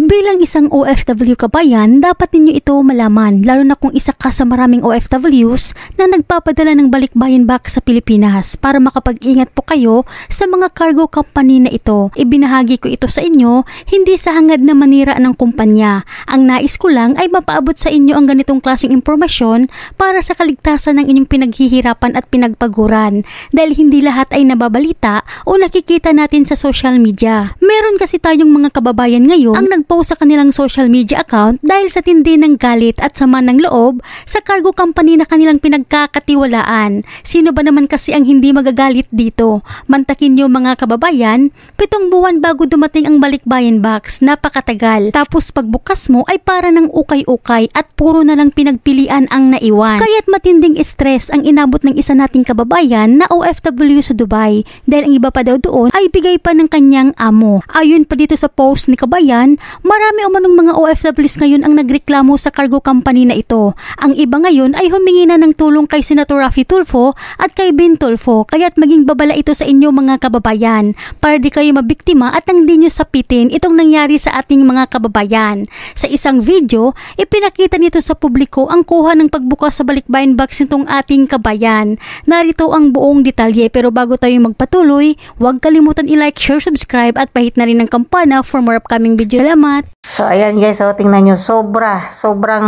Bilang isang OFW kabayan, dapat ninyo ito malaman, lalo na kung isa ka sa maraming OFWs na nagpapadala ng balikbayan back sa Pilipinas para makapag-ingat po kayo sa mga cargo company na ito. Ibinahagi ko ito sa inyo, hindi sa hangad na manira ng kumpanya. Ang nais ko lang ay mapaabot sa inyo ang ganitong klaseng impormasyon para sa kaligtasan ng inyong pinaghihirapan at pinagpaguran, dahil hindi lahat ay nababalita o nakikita natin sa social media. Meron kasi tayong mga kababayan ngayon ang nagpost sa kanilang social media account dahil sa tindi ng galit at sama ng loob sa cargo company na kanilang pinagkakatiwalaan. Sino ba naman kasi ang hindi magagalit dito? Mantakin nyo mga kababayan, 7 buwan bago dumating ang balikbayan box, napakatagal. Tapos pagbukas mo ay para ng ukay-ukay at puro na lang pinagpilian ang naiwan. Kaya't matinding stress ang inabot ng isa nating kababayan na OFW sa Dubai dahil ang iba pa daw doon ay bigay pa ng kanyang amo. Ayon pa dito sa post ni kabayan, marami umanong mga OFWs ngayon ang nagreklamo sa cargo company na ito. Ang iba ngayon ay humingi na ng tulong kay Senator Raffy Tulfo at kay Ben Tulfo, kaya't maging babala ito sa inyo mga kababayan para di kayo mabiktima at hindi nyo sapitin itong nangyari sa ating mga kababayan. Sa isang video, ipinakita nito sa publiko ang kuha ng pagbukas sa balikbayan box nitong ating kabayan. Narito ang buong detalye, pero bago tayo magpatuloy, huwag kalimutan i-like, share, subscribe at pahit na rin ng kampana for more upcoming video. Salamat! So ayan guys, so tingnan nyo, sobrang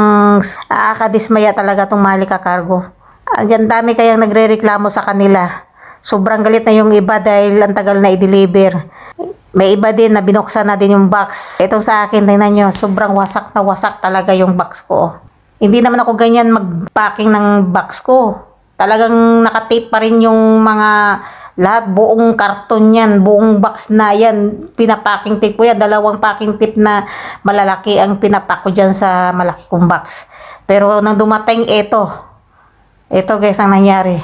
nakakadismaya talaga itong Malika Cargo. Ang dami kayang nagre-reklamo sa kanila. Sobrang galit na yung iba dahil ang tagal na i-deliver. May iba din na binuksan na din yung box. Ito sa akin, tingnan nyo, sobrang wasak na wasak talaga yung box ko. Hindi naman ako ganyan mag-packing ng box ko. Talagang nakatape pa rin yung mga lahat, buong karton yan, buong box na yan, pinapacking tape ko yan. 2 packing tape na malalaki ang pinapak ko dyan sa malaki kong box. Pero nang dumating ito guys ang nangyari.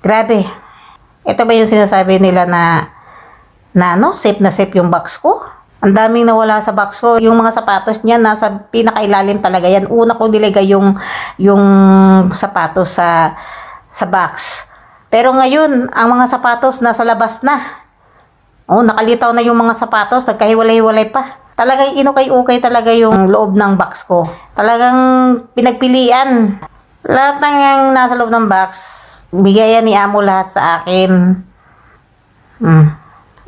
Grabe. Ito ba yung sinasabi nila na safe na safe yung box ko? Ang daming nawala sa box ko. Yung mga sapatos niya nasa pinakailalim talaga yan. Una ko nilagay yung sapatos sa box. Pero ngayon, ang mga sapatos nasa labas na. Oh, nakalitaw na yung mga sapatos, nagkahiwalay-hiwalay pa. Talagang inukay-ukay talaga yung loob ng box ko. Talagang pinagpilian. Lahat ng nasa loob ng box, bigayan ni Amo lahat sa akin.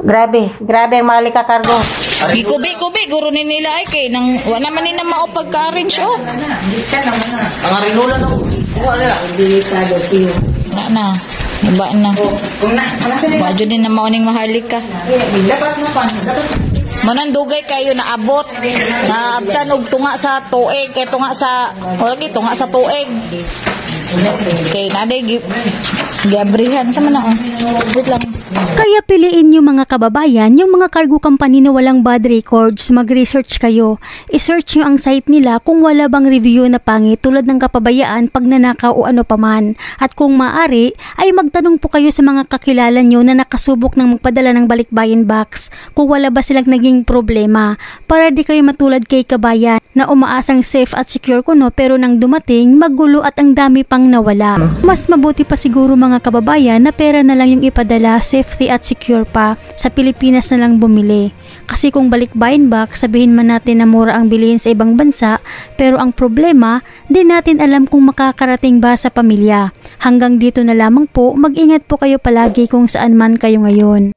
Grabe ang Malika Cargo. Kubi, guro ni nila ay kay nang wala man ni na mao pagka-arrange oh. Ang arinula no. Wala delikado tiyo. Na. Ba na. Wadyo din na maoning maharlika. Dapat mo pa. Manan dugay kayo naabot. Naabtan og tunga sa tuig kay tunga sa tuig. Okay, naday giabrihan sa man oh. Wait lang. Kaya piliin nyo mga kababayan yung mga cargo company na walang bad records. Mag-research kayo. I-search nyo ang site nila kung wala bang review na pangit tulad ng kapabayaan, pagnanakaw o ano paman. At kung maaari, ay magtanong po kayo sa mga kakilala nyo na nakasubok ng magpadala ng balikbayan box kung wala ba silang naging problema. Para di kayo matulad kay kabayan na umaasang safe at secure kuno pero nang dumating, magulo at ang dami pang nawala. Mas mabuti pa siguro mga kababayan na pera na lang yung ipadala, safety at secure pa, sa Pilipinas na lang bumili. Kasi kung balikbayan box, sabihin man natin na mura ang bilihin sa ibang bansa, pero ang problema, di natin alam kung makakarating ba sa pamilya. Hanggang dito na lamang po, mag-ingat po kayo palagi kung saan man kayo ngayon.